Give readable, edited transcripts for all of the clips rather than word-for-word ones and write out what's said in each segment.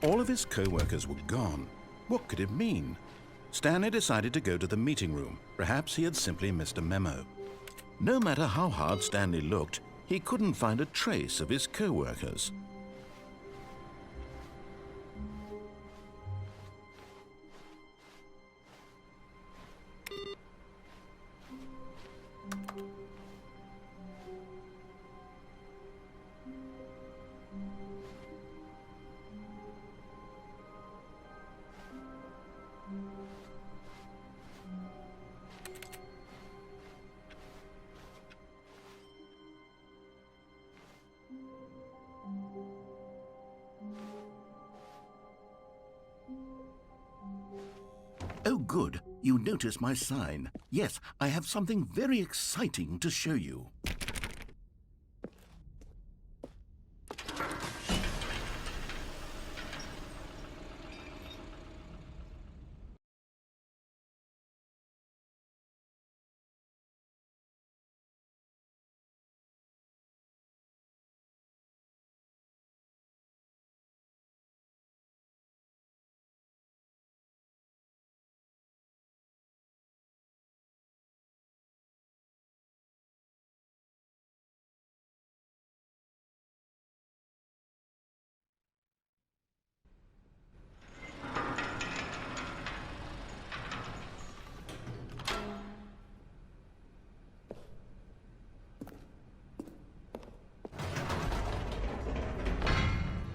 All of his co-workers were gone. What could it mean? Stanley decided to go to the meeting room. Perhaps he had simply missed a memo. No matter how hard Stanley looked, he couldn't find a trace of his co-workers. Oh, good. You notice my sign. Yes, I have something very exciting to show you.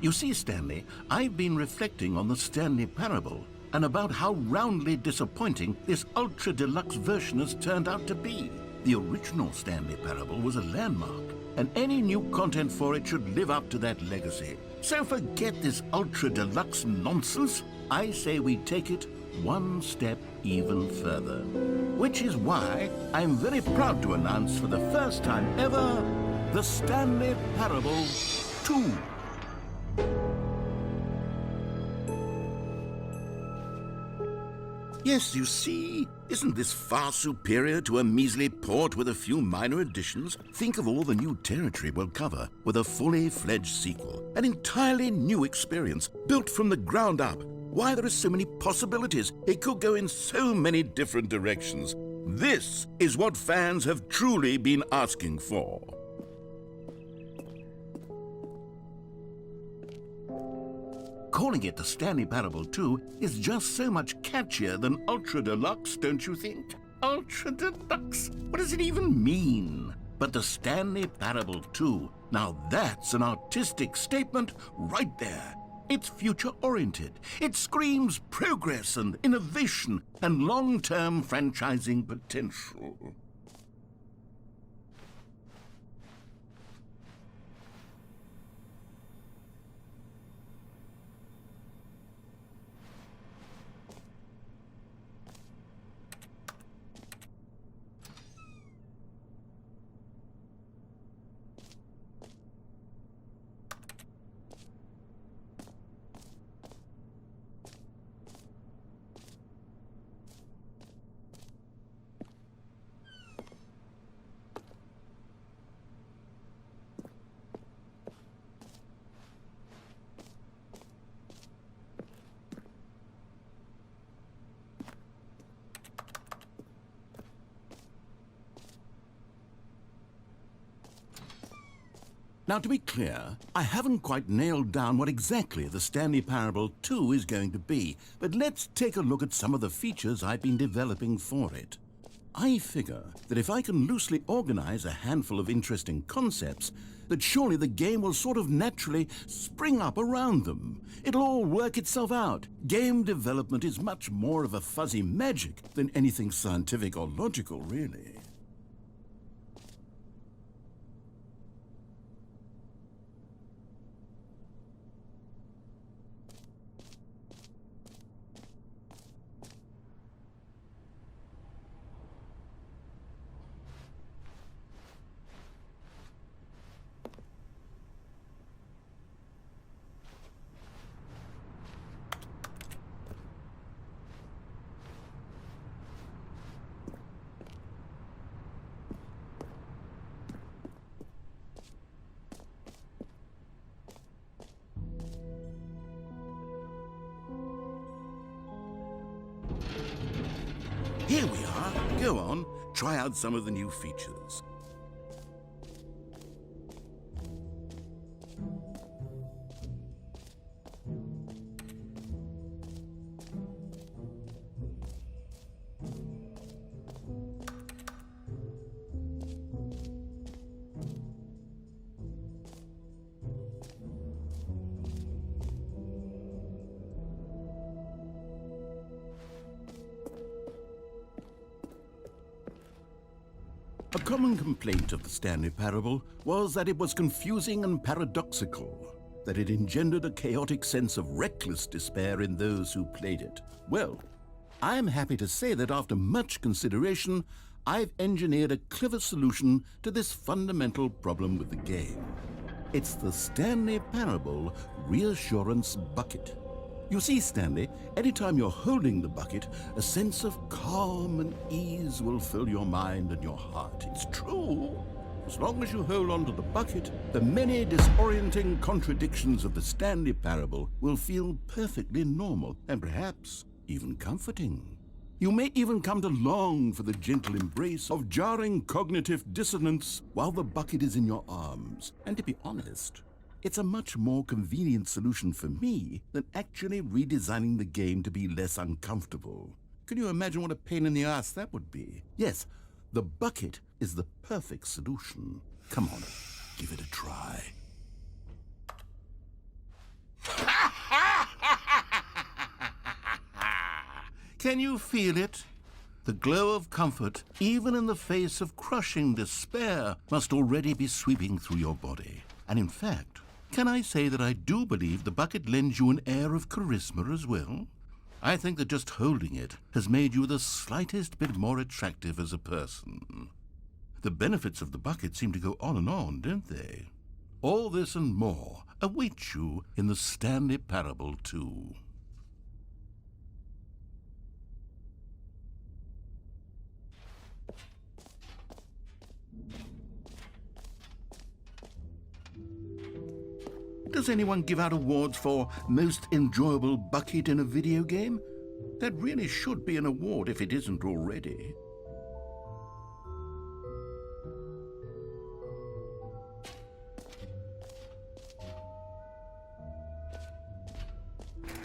You see, Stanley, I've been reflecting on the Stanley Parable and about how roundly disappointing this ultra deluxe version has turned out to be. The original Stanley Parable was a landmark, and any new content for it should live up to that legacy. So forget this ultra deluxe nonsense. I say we take it one step even further. Which is why I'm very proud to announce for the first time ever, the Stanley Parable 2. Yes, you see, isn't this far superior to a measly port with a few minor additions? Think of all the new territory we'll cover with a fully fledged sequel. An entirely new experience, built from the ground up. Why, there are so many possibilities. It could go in so many different directions. This is what fans have truly been asking for. Calling it the Stanley Parable 2 is just so much catchier than Ultra Deluxe, don't you think? Ultra Deluxe? What does it even mean? But the Stanley Parable 2, now that's an artistic statement right there. It's future-oriented. It screams progress and innovation and long-term franchising potential. Now, to be clear, I haven't quite nailed down what exactly the Stanley Parable 2 is going to be, but let's take a look at some of the features I've been developing for it. I figure that if I can loosely organize a handful of interesting concepts, that surely the game will sort of naturally spring up around them. It'll all work itself out. Game development is much more of a fuzzy magic than anything scientific or logical, really. Here we are. Go on, try out some of the new features. A common complaint of the Stanley Parable was that it was confusing and paradoxical, that it engendered a chaotic sense of reckless despair in those who played it. Well, I'm happy to say that after much consideration, I've engineered a clever solution to this fundamental problem with the game. It's the Stanley Parable Reassurance Bucket. You see, Stanley, anytime you're holding the bucket, a sense of calm and ease will fill your mind and your heart. It's true. As long as you hold on to the bucket, the many disorienting contradictions of the Stanley Parable will feel perfectly normal and perhaps even comforting. You may even come to long for the gentle embrace of jarring cognitive dissonance while the bucket is in your arms. And to be honest, it's a much more convenient solution for me than actually redesigning the game to be less uncomfortable. Can you imagine what a pain in the ass that would be? Yes, the bucket is the perfect solution. Come on, give it a try. Can you feel it? The glow of comfort, even in the face of crushing despair, must already be sweeping through your body. And in fact, can I say that I do believe the bucket lends you an air of charisma as well? I think that just holding it has made you the slightest bit more attractive as a person. The benefits of the bucket seem to go on and on, don't they? All this and more await you in the Stanley Parable 2. Does anyone give out awards for most enjoyable bucket in a video game? That really should be an award if it isn't already.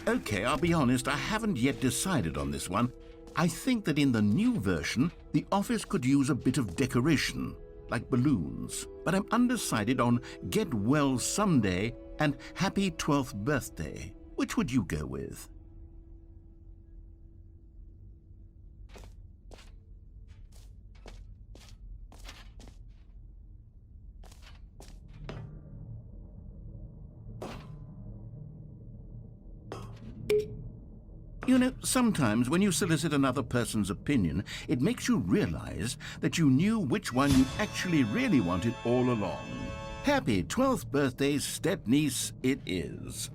Okay, I'll be honest, I haven't yet decided on this one. I think that in the new version, the office could use a bit of decoration, like balloons. But I'm undecided on Get Well Someday and Happy 12th Birthday. Which would you go with? You know, sometimes when you solicit another person's opinion, it makes you realize that you knew which one you actually really wanted all along. Happy 12th birthday, step-niece, it is.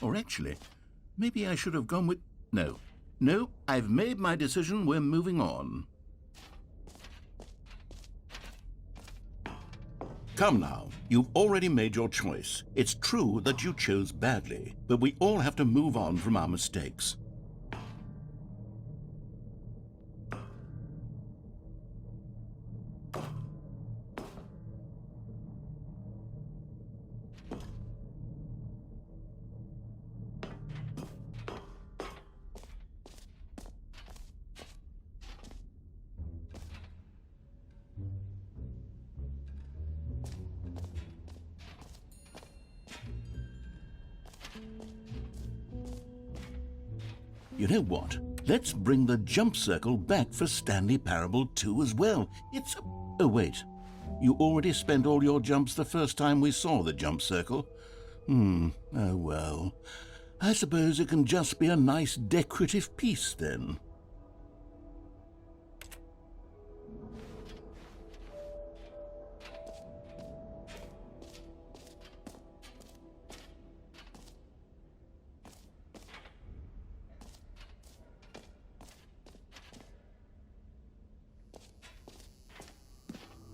Or actually, maybe I should have gone with... No, I've made my decision, we're moving on. Come now, you've already made your choice. It's true that you chose badly, but we all have to move on from our mistakes. You know what? Let's bring the jump circle back for Stanley Parable 2 as well. It's a... Oh, wait. You already spent all your jumps the first time we saw the jump circle? Oh well. I suppose it can just be a nice decorative piece then.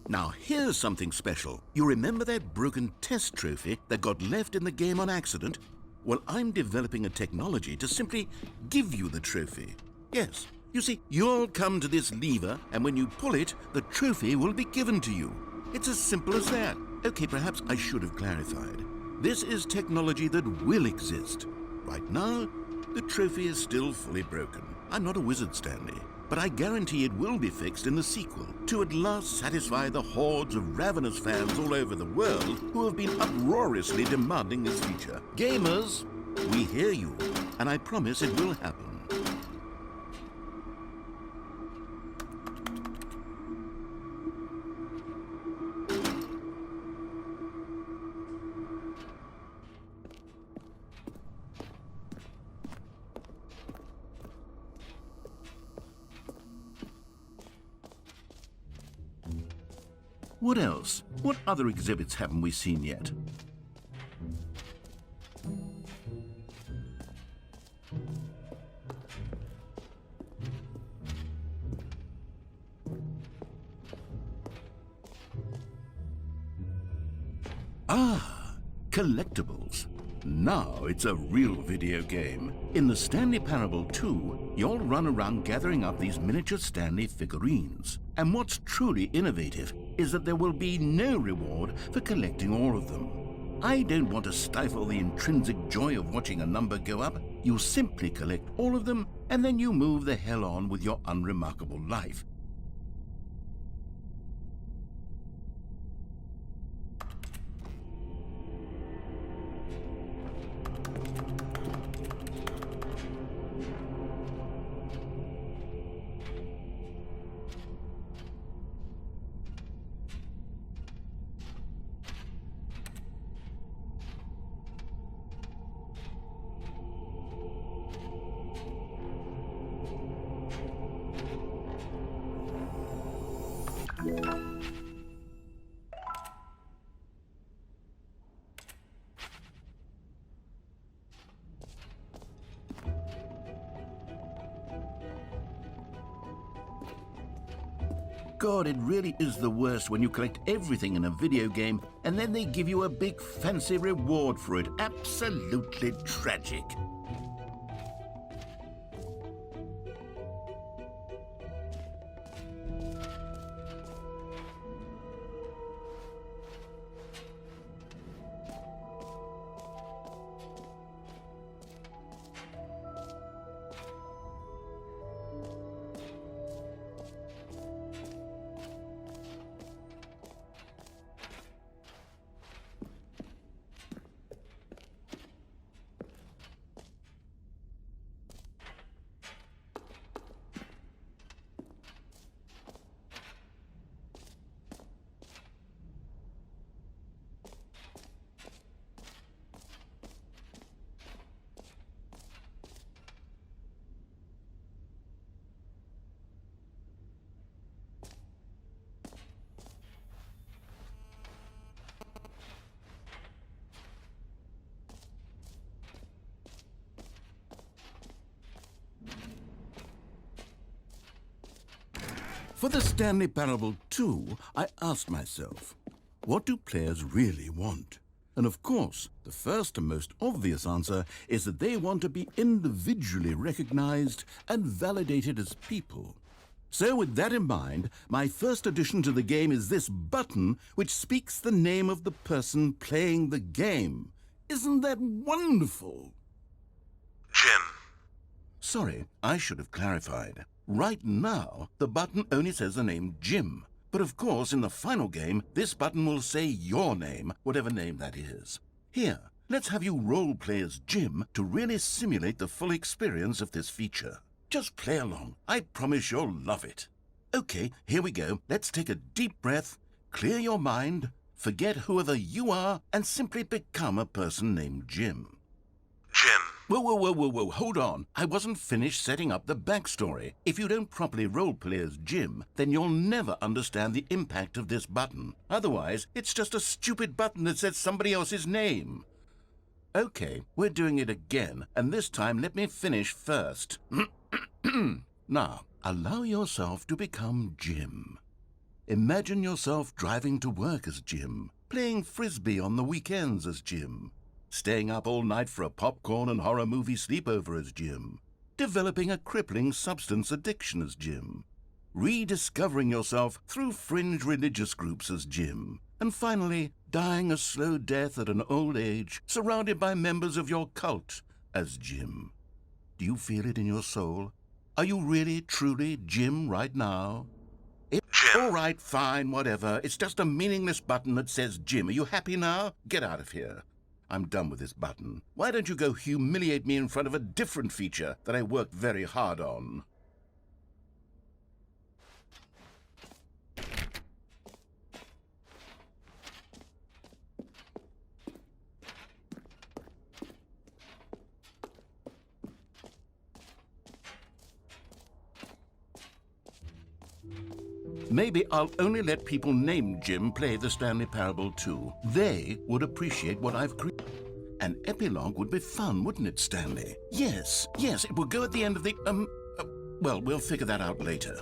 Now here's something special. You remember that broken test trophy that got left in the game on accident? Well, I'm developing a technology to simply give you the trophy. Yes, you see, you'll come to this lever, and when you pull it, the trophy will be given to you. It's as simple as that. Okay, perhaps I should have clarified. This is technology that will exist. Right now, the trophy is still fully broken. I'm not a wizard, Stanley, but I guarantee it will be fixed in the sequel to at last satisfy the hordes of ravenous fans all over the world who have been uproariously demanding this feature. Gamers, we hear you, and I promise it will happen. What else? What other exhibits haven't we seen yet? Ah, collectibles. Now it's a real video game. In the Stanley Parable 2, you'll run around gathering up these miniature Stanley figurines. And what's truly innovative is that there will be no reward for collecting all of them. I don't want to stifle the intrinsic joy of watching a number go up. You simply collect all of them, and then you move the hell on with your unremarkable life. God, it really is the worst when you collect everything in a video game and then they give you a big fancy reward for it. Absolutely tragic. For the Stanley Parable 2, I asked myself, what do players really want? And of course, the first and most obvious answer is that they want to be individually recognized and validated as people. So with that in mind, my first addition to the game is this button which speaks the name of the person playing the game. Isn't that wonderful? Jim. Sorry, I should have clarified. Right now, the button only says the name Jim. But of course, in the final game, this button will say your name, whatever name that is. Here, let's have you role-play as Jim to really simulate the full experience of this feature. Just play along. I promise you'll love it. Okay, here we go. Let's take a deep breath, clear your mind, forget whoever you are, and simply become a person named Jim. Jim. Whoa, hold on. I wasn't finished setting up the backstory. If you don't properly roleplay as Jim, then you'll never understand the impact of this button. Otherwise, it's just a stupid button that says somebody else's name. Okay, we're doing it again, and this time let me finish first. Now, allow yourself to become Jim. Imagine yourself driving to work as Jim, playing frisbee on the weekends as Jim, staying up all night for a popcorn and horror movie sleepover as Jim, developing a crippling substance addiction as Jim, rediscovering yourself through fringe religious groups as Jim, and finally dying a slow death at an old age surrounded by members of your cult as Jim. Do you feel it in your soul? Are you really, truly Jim right now? Jim. All right, fine, whatever. It's just a meaningless button that says Jim. Are you happy now? Get out of here. I'm done with this button. Why don't you go humiliate me in front of a different feature that I worked very hard on? Maybe I'll only let people named Jim play the Stanley Parable too. They would appreciate what I've created. An epilogue would be fun, wouldn't it, Stanley? Yes, it would go at the end of the, well, we'll figure that out later.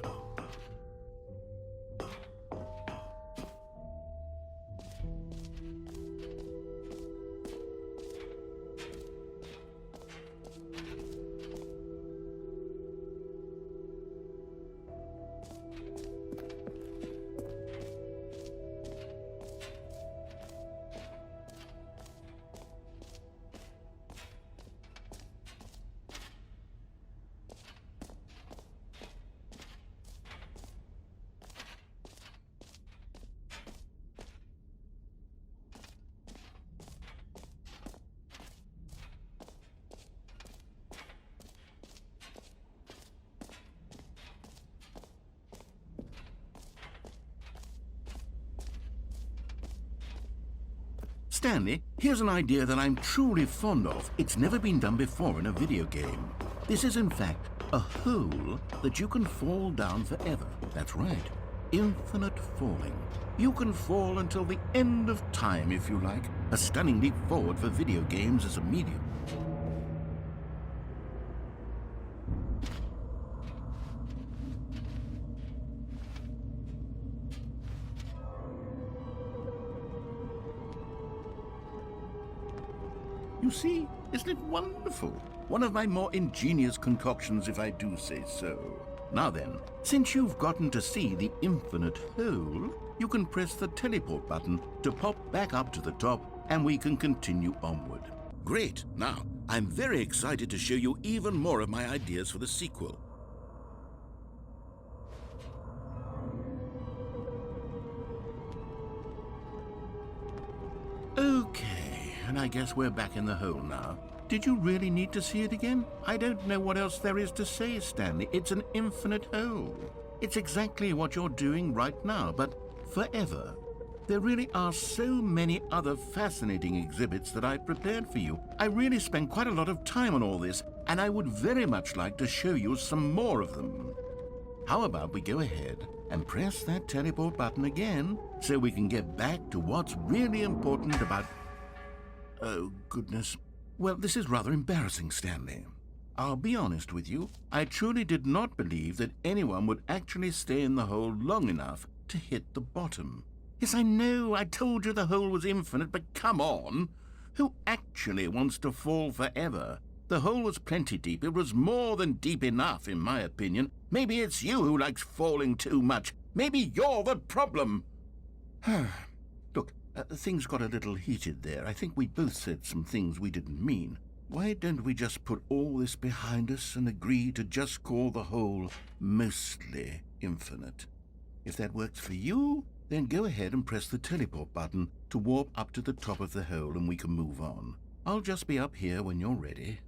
Stanley, here's an idea that I'm truly fond of. It's never been done before in a video game. This is, in fact, a hole that you can fall down forever. That's right. Infinite falling. You can fall until the end of time, if you like. A stunning leap forward for video games as a medium. You see, isn't it wonderful? One of my more ingenious concoctions, if I do say so. Now then, since you've gotten to see the infinite hole, you can press the teleport button to pop back up to the top, and we can continue onward. Great! Now, I'm very excited to show you even more of my ideas for the sequel. Okay, and I guess we're back in the hole now. Did you really need to see it again? I don't know what else there is to say, Stanley. It's an infinite hole. It's exactly what you're doing right now, but forever. There really are so many other fascinating exhibits that I've prepared for you. I really spent quite a lot of time on all this, and I would very much like to show you some more of them. How about we go ahead and press that teleport button again so we can get back to what's really important about... Oh, goodness. Well, this is rather embarrassing, Stanley. I'll be honest with you. I truly did not believe that anyone would actually stay in the hole long enough to hit the bottom. Yes, I know, I told you the hole was infinite, but come on. Who actually wants to fall forever? The hole was plenty deep. It was more than deep enough, in my opinion. Maybe it's you who likes falling too much. Maybe you're the problem. Look, things got a little heated there. I think we both said some things we didn't mean. Why don't we just put all this behind us and agree to just call the hole mostly infinite? If that works for you, then go ahead and press the teleport button to warp up to the top of the hole and we can move on. I'll just be up here when you're ready.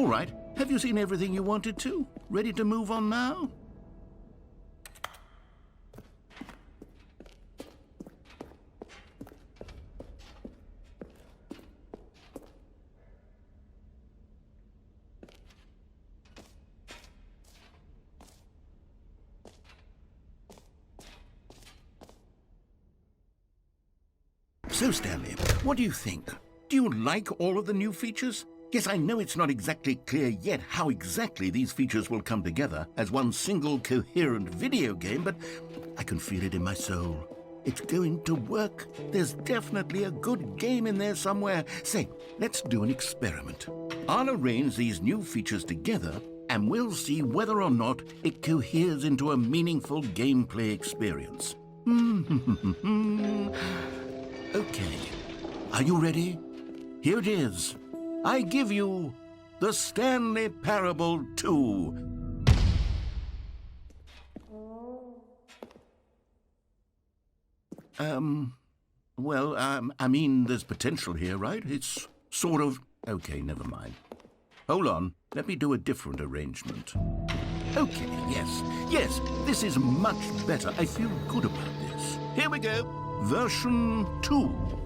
All right, have you seen everything you wanted to? Ready to move on now? So, Stanley, what do you think? Do you like all of the new features? Yes, I know it's not exactly clear yet how exactly these features will come together as one single coherent video game, but I can feel it in my soul. It's going to work. There's definitely a good game in there somewhere. Say, let's do an experiment. I'll arrange these new features together, and we'll see whether or not it coheres into a meaningful gameplay experience. Okay, are you ready? Here it is. I give you the Stanley Parable 2. I mean, there's potential here, right? It's sort of... Okay, never mind. Hold on, let me do a different arrangement. Okay, yes, this is much better. I feel good about this. Here we go. Version 2.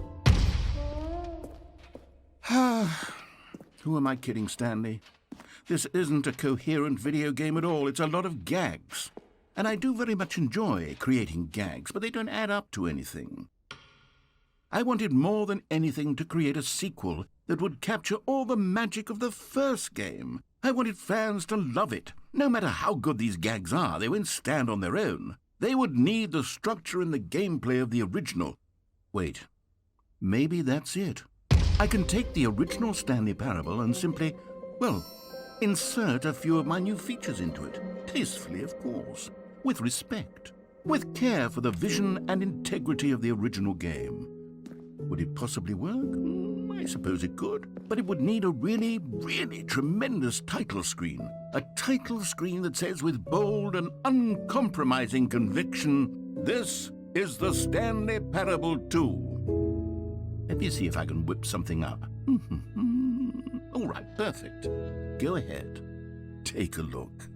Who am I kidding, Stanley? This isn't a coherent video game at all. It's a lot of gags. And I do very much enjoy creating gags, but they don't add up to anything. I wanted more than anything to create a sequel that would capture all the magic of the first game. I wanted fans to love it. No matter how good these gags are, they won't stand on their own. They would need the structure and the gameplay of the original. Wait, maybe that's it. I can take the original Stanley Parable and simply, well, insert a few of my new features into it. Tastefully, of course. With respect. With care for the vision and integrity of the original game. Would it possibly work? I suppose it could. But it would need a really, really tremendous title screen. A title screen that says with bold and uncompromising conviction, "This is the Stanley Parable 2. Let me see if I can whip something up. All right, perfect. Go ahead. Take a look.